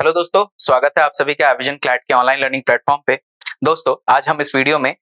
Hello दोस्तों, स्वागत है आप सभी का एविजन क्लैट के ऑनलाइन लर्निंग प्लेटफॉर्म पे। दोस्तों, आज हम इस वीडियो में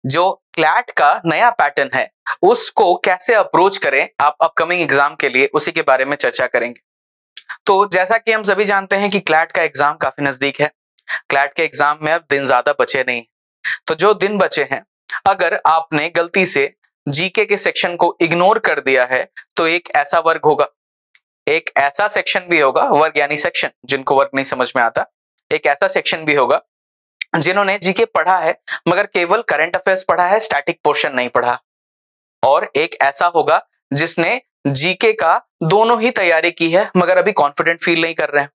जो क्लैट का नया पैटर्न है उसको कैसे अप्रोच करें आप अपकमिंग एग्जाम के लिए, उसी के बारे में चर्चा करेंगे। तो जैसा कि हम सभी जानते हैं कि क्लैट का एग्जाम काफी नजदीक है। क्लैट के एग्जाम में अब दिन ज्यादा बचे नहीं, तो जो दिन बचे हैं, अगर आपने गलती से जीके के सेक्शन को इग्नोर कर दिया है तो एक ऐसा वर्ग होगा, एक ऐसा सेक्शन भी होगा, वर्ग यानी सेक्शन, जिनको वर्ग नहीं समझ में आता, एक ऐसा सेक्शन भी होगा जिन्होंने जीके पढ़ा है मगर केवल करंट अफेयर्स पढ़ा है, स्टैटिक पोर्शन नहीं पढ़ा। और एक ऐसा होगा जिसने जीके का दोनों ही तैयारी की है मगर अभी कॉन्फिडेंट फील नहीं कर रहे हैं।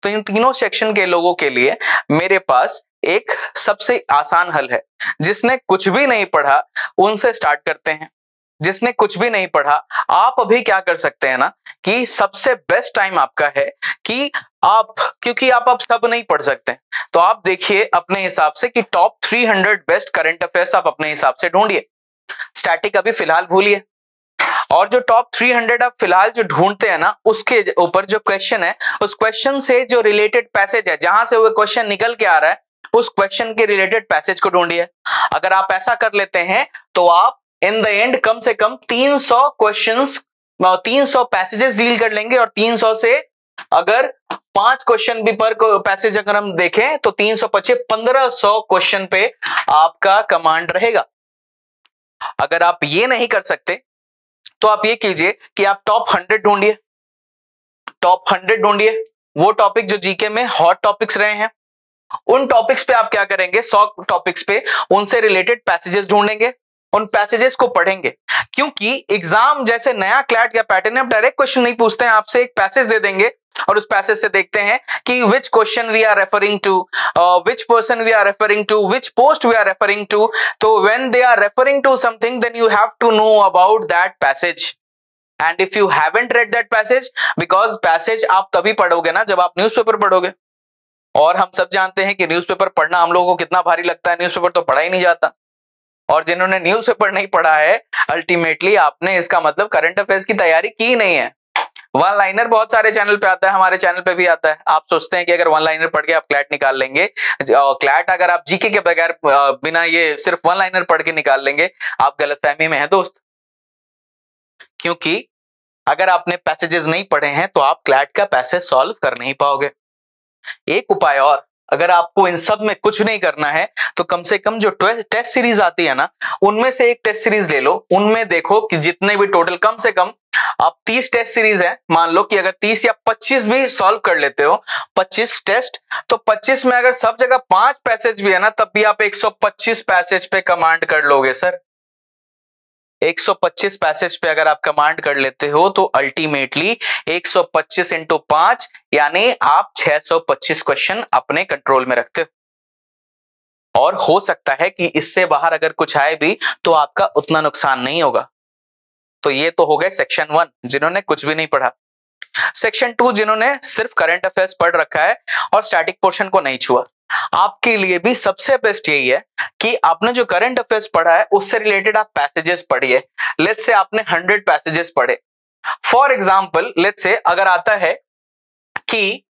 तो इन तीनों सेक्शन के लोगों के लिए मेरे पास एक सबसे आसान हल है। जिसने कुछ भी नहीं पढ़ा उनसे स्टार्ट करते हैं। जिसने कुछ भी नहीं पढ़ा, आप अभी क्या कर सकते हैं ना कि सबसे बेस्ट टाइम आपका है कि आप, क्योंकि आप अब सब नहीं पढ़ सकते, तो आप देखिए अपने हिसाब से कि टॉप 300 बेस्ट करंट अफेयर्स आप अपने हिसाब से ढूंढिए। स्टैटिक अभी फिलहाल भूलिए, और जो टॉप 300 आप फिलहाल जो ढूंढते हैं ना, उसके ऊपर जो क्वेश्चन है, उस क्वेश्चन से जो रिलेटेड पैसेज है, जहां से वो क्वेश्चन निकल के आ रहा है, उस क्वेश्चन के रिलेटेड पैसेज को ढूंढिए। अगर आप ऐसा कर लेते हैं तो आप इन द एंड कम से कम 300 क्वेश्चंस, 300 पैसेजेस डील कर लेंगे। और 300 से अगर 5 क्वेश्चन भी पर पैसेज अगर हम देखें तो 325 1500 क्वेश्चन पे आपका कमांड रहेगा। अगर आप ये नहीं कर सकते तो आप ये कीजिए कि आप टॉप 100 ढूंढिए। टॉप 100 ढूंढिए, वो टॉपिक जो जीके में हॉट टॉपिक्स रहे हैं, उन टॉपिक्स पे आप क्या करेंगे, 100 टॉपिक्स पे उनसे रिलेटेड पैसेजेस ढूंढेंगे, उन पैसेजेस को पढ़ेंगे। क्योंकि एग्जाम जैसे नया क्लैट का पैटर्न है, डायरेक्ट क्वेश्चन नहीं पूछते हैं, आपसे एक पैसेज दे देंगे और उस पैसेज से देखते हैं कि which question we are referring to, which person we are referring to, which post we are referring to. तो when they are referring to something, then you have to know about that passage. And if you haven't read that passage, because passage आप तभी पढ़ोगे ना जब आप newspaper पढ़ोगे, और हम सब जानते हैं कि न्यूज़पेपर पढ़ना हम लोगों को कितना भारी लगता है। न्यूज़पेपर तो पढ़ा ही नहीं जाता, और जिन्होंने न्यूज़पेपर नहीं पढ़ा है, अल्टीमेटली आपने इसका मतलब करंट अफेयर्स की तैयारी की नहीं है। वन लाइनर बहुत सारे चैनल पे आता है, हमारे चैनल पे भी आता है। आप सोचते हैं कि अगर वन लाइनर पढ़ के आप क्लैट निकाल लेंगे, क्लैट अगर आप जीके के बगैर बिना ये सिर्फ वन लाइनर पढ़ के निकाल लेंगे, आप गलतफहमी में हैं दोस्त। क्योंकि अगर आपने पैसेजेस नहीं पढ़े हैं तो आप क्लैट का पैसेज सॉल्व कर नहीं पाओगे। एक उपाय और, अगर आपको इन सब में कुछ नहीं करना है तो कम से कम जो टेस्ट सीरीज आती है ना, उनमें से एक टेस्ट सीरीज ले लो। उनमें देखो कि जितने भी टोटल कम से कम आप 30 टेस्ट सीरीज है, मान लो कि अगर 30 या 25 भी सॉल्व कर लेते हो, 25 टेस्ट, तो 25 में अगर सब जगह 5 पैसेज भी है ना, तब भी आप 125 पैसेज पे कमांड कर लोगे सर। 125 पैसेज पे अगर आप कमांड कर लेते हो तो अल्टीमेटली 125 इंटू 5 यानी आप 625 क्वेश्चन अपने कंट्रोल में रखते हो। और हो सकता है कि इससे बाहर अगर कुछ आए भी तो आपका उतना नुकसान नहीं होगा। तो ये तो हो गए सेक्शन 1 जिन्होंने कुछ भी नहीं पढ़ा। सेक्शन 2 जिन्होंने सिर्फ करंट अफेयर्स पढ़ रखा है और स्टैटिक पोर्शन को नहीं छुआ। आपके लिए भी सबसे बेस्ट यही है कि आपने जो करंट अफेयर्स पढ़ा है उससे रिलेटेड आप पैसेजेस पढ़िए। लेट्स से आपने 100 पैसेजेस पढ़े, फॉर एग्जांपल लेट्स से अगर आता है कि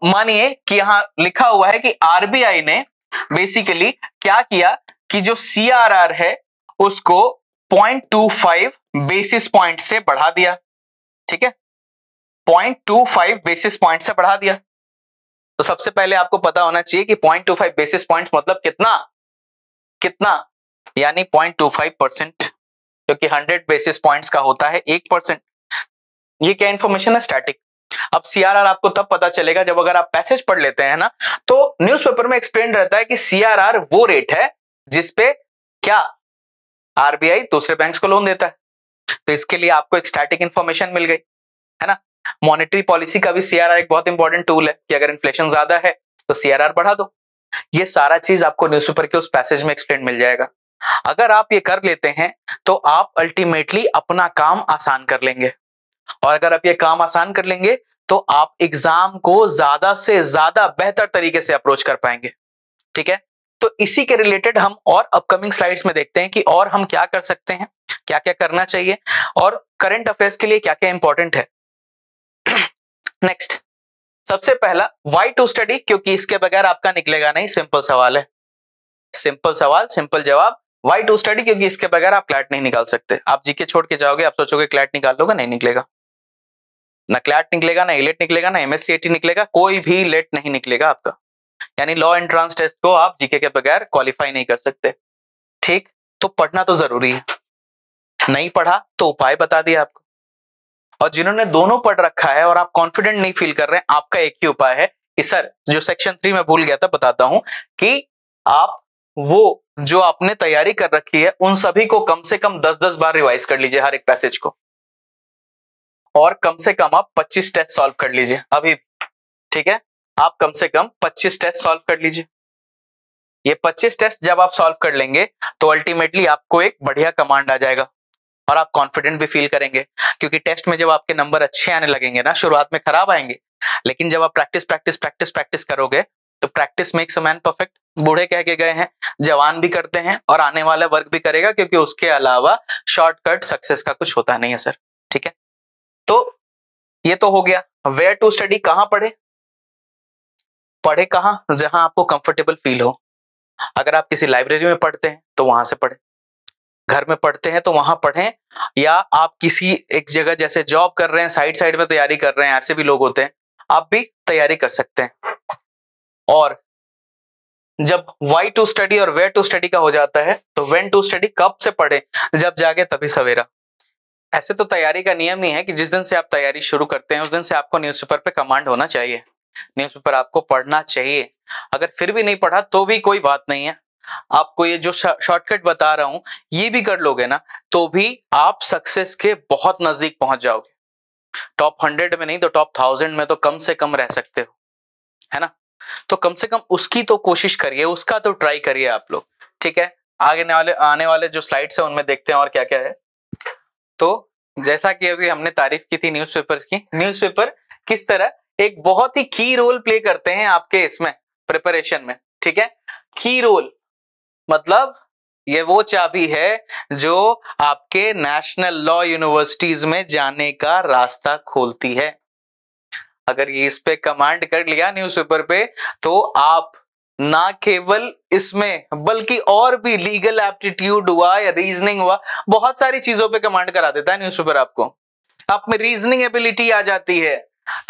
मानिए कि यहां लिखा हुआ है कि आरबीआई ने बेसिकली क्या किया कि जो सीआरआर है उसको 0.25 बेसिस पॉइंट से बढ़ा दिया। ठीक है, 0.25 बेसिस पॉइंट से बढ़ा दिया। तो सबसे पहले आपको पता होना चाहिए कि 0.25 बेसिस पॉइंट्स मतलब कितना, कितना यानी 0.25%, क्योंकि 100 बेसिस पॉइंट्स का होता है 1%। ये क्या इंफॉर्मेशन है, स्टैटिक। अब सीआरआर आपको तब पता चलेगा जब अगर आप पैसेज पढ़ लेते हैं ना, तो न्यूज़पेपर में एक्सप्लेन रहता है कि सीआरआर वो रेट है जिसपे क्या आरबीआई दूसरे बैंक्स को लोन देता है। तो इसके लिए आपको एक स्टैटिक इंफॉर्मेशन मिल गई, है ना। मॉनेटरी पॉलिसी का भी सीआरआर एक बहुत इंपॉर्टेंट टूल है कि अगर इन्फ्लेशन ज्यादा है तो सीआरआर बढ़ा दो। ये सारा चीज आपको न्यूज़पेपर के उस पैसेज में एक्सप्लेन मिल जाएगा। अगर आप ये कर लेते हैं तो आप अल्टीमेटली अपना काम आसान कर लेंगे, और अगर आप ये काम आसान कर लेंगे तो आप एग्जाम को ज्यादा से ज्यादा बेहतर तरीके से अप्रोच कर पाएंगे। ठीक है, तो इसी के रिलेटेड हम और अपकमिंग स्लाइड्स में देखते हैं कि और हम क्या कर सकते हैं, क्या क्या करना चाहिए, और करंट अफेयर्स के लिए क्या क्या इंपॉर्टेंट है। नेक्स्ट, सबसे पहला व्हाई टू स्टडी, क्योंकि इसके बगैर आपका निकलेगा नहीं। सिंपल सवाल है, सिंपल सवाल सिंपल जवाब, व्हाई टू स्टडी, क्योंकि इसके बगैर आप क्लैट नहीं निकाल सकते। आप जीके छोड़ के जाओगे, आप सोचोगे क्लैट निकाल लोगे, नहीं निकलेगा। ना क्लैट निकलेगा, ना इलेट निकलेगा, ना एमएससीआईटी निकलेगा, कोई भी लेट नहीं निकलेगा आपका। यानी लॉ एंट्रांस टेस्ट को आप जीके के बगैर क्वालिफाई नहीं कर सकते। ठीक, तो पढ़ना तो जरूरी है। नहीं पढ़ा तो उपाय बता दिया आपको, और जिन्होंने दोनों पढ़ रखा है और आप कॉन्फिडेंट नहीं फील कर रहे हैं, आपका एक ही उपाय है कि सर, जो सेक्शन 3 में भूल गया था बताता हूं, कि आप वो जो आपने तैयारी कर रखी है उन सभी को कम से कम 10-10 बार रिवाइज कर लीजिए, हर एक पैसेज को, और कम से कम आप 25 टेस्ट सॉल्व कर लीजिए अभी। ठीक है, आप कम से कम 25 टेस्ट सॉल्व कर लीजिए। ये 25 टेस्ट जब आप सॉल्व कर लेंगे तो अल्टीमेटली आपको एक बढ़िया कमांड आ जाएगा और आप कॉन्फिडेंट भी फील करेंगे, क्योंकि टेस्ट में जब आपके नंबर अच्छे आने लगेंगे ना, शुरुआत में खराब आएंगे, लेकिन जब आप प्रैक्टिस प्रैक्टिस प्रैक्टिस प्रैक्टिस करोगे तो practice makes a man perfect. बूढ़े कह के गए हैं, जवान भी करते हैं और आने वाला वर्ग भी करेगा, क्योंकि उसके अलावा शॉर्टकट सक्सेस का कुछ होता नहीं है सर। ठीक है, तो ये तो हो गया। वेयर टू स्टडी, कहां पढ़े? पढ़े कहां? जहां आपको कंफर्टेबल फील हो। अगर आप किसी लाइब्रेरी में पढ़ते हैं तो वहां से पढ़े, घर में पढ़ते हैं तो वहां पढ़ें, या आप किसी एक जगह जैसे जॉब कर रहे हैं, साइड साइड में तैयारी कर रहे हैं, ऐसे भी लोग होते हैं, आप भी तैयारी कर सकते हैं। और जब व्हाई टू स्टडी और वेयर टू स्टडी का हो जाता है तो व्हेन टू स्टडी, कब से पढ़े? जब जागे तभी सवेरा। ऐसे तो तैयारी का नियम ही है कि जिस दिन से आप तैयारी शुरू करते हैं उस दिन से आपको न्यूज़पेपर पे कमांड होना चाहिए, न्यूज़पेपर आपको पढ़ना चाहिए। अगर फिर भी नहीं पढ़ा तो भी कोई बात नहीं है, आपको ये जो शॉर्टकट बता रहा हूं ये भी कर लोगे ना तो भी आप सक्सेस के बहुत नजदीक पहुंच जाओगे। टॉप 100 में नहीं तो टॉप 1000 में तो कम से कम रह सकते हो, है ना? तो कम से कम उसकी तो कोशिश करिए, उसका तो ट्राई करिए आप लोग। ठीक है, आने वाले जो स्लाइड्स है उनमें देखते हैं और क्या क्या है। तो जैसा कि अभी हमने तारीफ की थी न्यूज़पेपर्स की, न्यूज़पेपर किस तरह एक बहुत ही की रोल प्ले करते हैं आपके इसमें प्रिपरेशन में। ठीक है, की रोल मतलब ये वो चाबी है जो आपके नेशनल लॉ यूनिवर्सिटीज में जाने का रास्ता खोलती है। अगर ये इस पे कमांड कर लिया न्यूज़पेपर पे तो आप ना केवल इसमें बल्कि और भी लीगल एप्टीट्यूड हुआ या रीजनिंग हुआ, बहुत सारी चीजों पे कमांड करा देता है न्यूज़पेपर आपको। आप में रीजनिंग एबिलिटी आ जाती है।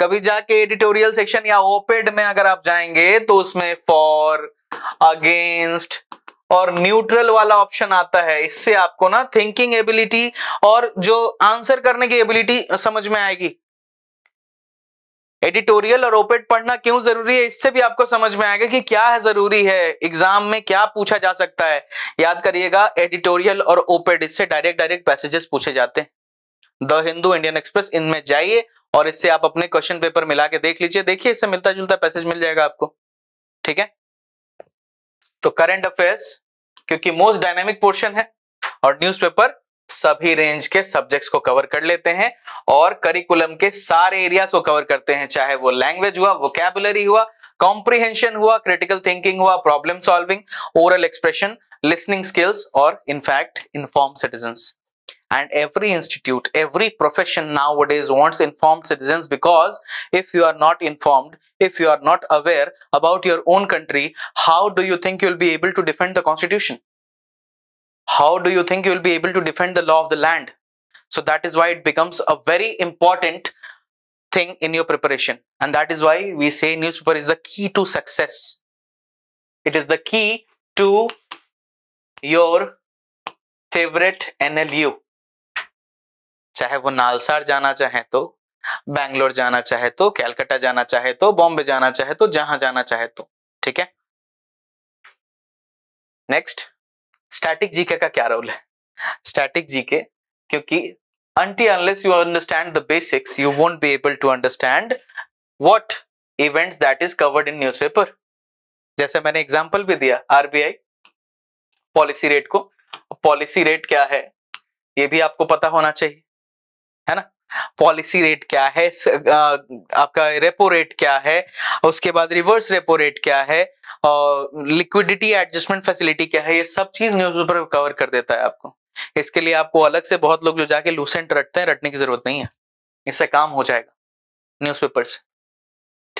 कभी जाके एडिटोरियल सेक्शन या ओपेड में अगर आप जाएंगे तो उसमें फॉर, अगेंस्ट और न्यूट्रल वाला ऑप्शन आता है। इससे आपको ना थिंकिंग एबिलिटी और जो आंसर करने की एबिलिटी समझ में आएगी। एडिटोरियल और ओपेड पढ़ना क्यों जरूरी है, इससे भी आपको समझ में आएगा कि क्या है जरूरी है, एग्जाम में क्या पूछा जा सकता है। याद करिएगा, एडिटोरियल और ओपेड, इससे डायरेक्ट पैसेजेस पूछे जाते हैं। द हिंदू, इंडियन एक्सप्रेस, इनमें जाइए और इससे आप अपने क्वेश्चन पेपर मिला के देख लीजिए, देखिए इससे मिलता जुलता पैसेज मिल जाएगा आपको। ठीक है, तो करंट अफेयर्स क्योंकि मोस्ट डायनामिक पोर्शन है और न्यूज़पेपर सभी रेंज के सब्जेक्ट्स को कवर कर लेते हैं और करिकुलम के सारे एरियाज को कवर करते हैं, चाहे वो लैंग्वेज हुआ, वोकैबुलरी हुआ, कॉम्प्रिहेंशन हुआ, क्रिटिकल थिंकिंग हुआ, problem solving, oral expression, listening skills, or in fact informed citizens. And every institute, every profession nowadays wants informed citizens, because if you are not informed, if you are not aware about your own country, how do you think you will be able to defend the constitution? How do you think you will be able to defend the law of the land? So that is why it becomes a very important thing in your preparation, and that is why we say newspaper is the key to success. It is the key to your favorite NLU. चाहे वो नालसार जाना चाहे तो, बैंगलोर जाना चाहे तो, कैलकाटा जाना चाहे तो, बॉम्बे जाना चाहे तो, जहां जाना चाहे तो। ठीक है, नेक्स्ट, स्टैटिक जीके का क्या रोल है? स्टैटिक जीके, क्योंकि until unless you understand the basics, you won't be able to understand what events that is covered in newspaper. जैसे मैंने एग्जांपल भी दिया आरबीआई पॉलिसी रेट को, पॉलिसी रेट क्या है ये भी आपको पता होना चाहिए, है ना? पॉलिसी रेट क्या है, आपका रेपो रेट क्या है, उसके बाद रिवर्स रेपो रेट क्या है, और लिक्विडिटी एडजस्टमेंट फैसिलिटी क्या है, ये सब चीज न्यूज़पेपर कवर कर देता है आपको। इसके लिए आपको अलग से बहुत लोग जो जाके लूसेंट रटते हैं, रटने की जरूरत नहीं है, इससे काम हो जाएगा न्यूज़पेपर से।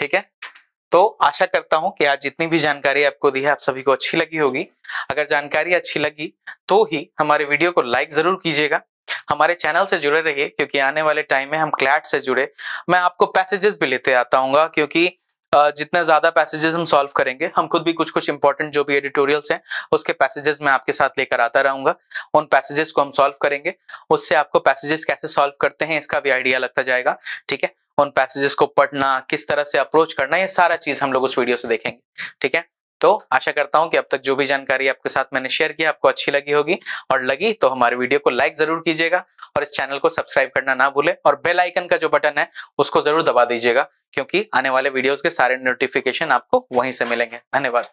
ठीक है, तो आशा करता हूं कि आज जितनी भी जानकारी आपको दी है आप सभी को अच्छी लगी होगी। अगर जानकारी अच्छी लगी तो ही हमारे वीडियो को लाइक जरूर कीजिएगा, हमारे चैनल से जुड़े रहिए, क्योंकि आने वाले टाइम में हम क्लैट से जुड़े मैं आपको पैसेजेस भी लेते आता हूँ, क्योंकि जितना ज्यादा पैसेजेस हम सॉल्व करेंगे, हम खुद भी कुछ कुछ इंपॉर्टेंट जो भी एडिटोरियल्स हैं उसके पैसेजेस मैं आपके साथ लेकर आता रहूंगा। उन पैसेजेस को हम सॉल्व करेंगे, उससे आपको पैसेजेस कैसे सॉल्व करते हैं इसका भी आइडिया लगता जाएगा। ठीक है, उन पैसेजेस को पढ़ना, किस तरह से अप्रोच करना, ये सारा चीज हम लोग उस वीडियो से देखेंगे। ठीक है, तो आशा करता हूं कि अब तक जो भी जानकारी आपके साथ मैंने शेयर किया आपको अच्छी लगी होगी, और लगी तो हमारे वीडियो को लाइक जरूर कीजिएगा और इस चैनल को सब्सक्राइब करना ना भूले, और बेल आइकन का जो बटन है उसको जरूर दबा दीजिएगा, क्योंकि आने वाले वीडियोस के सारे नोटिफिकेशन आपको वहीं से मिलेंगे। धन्यवाद।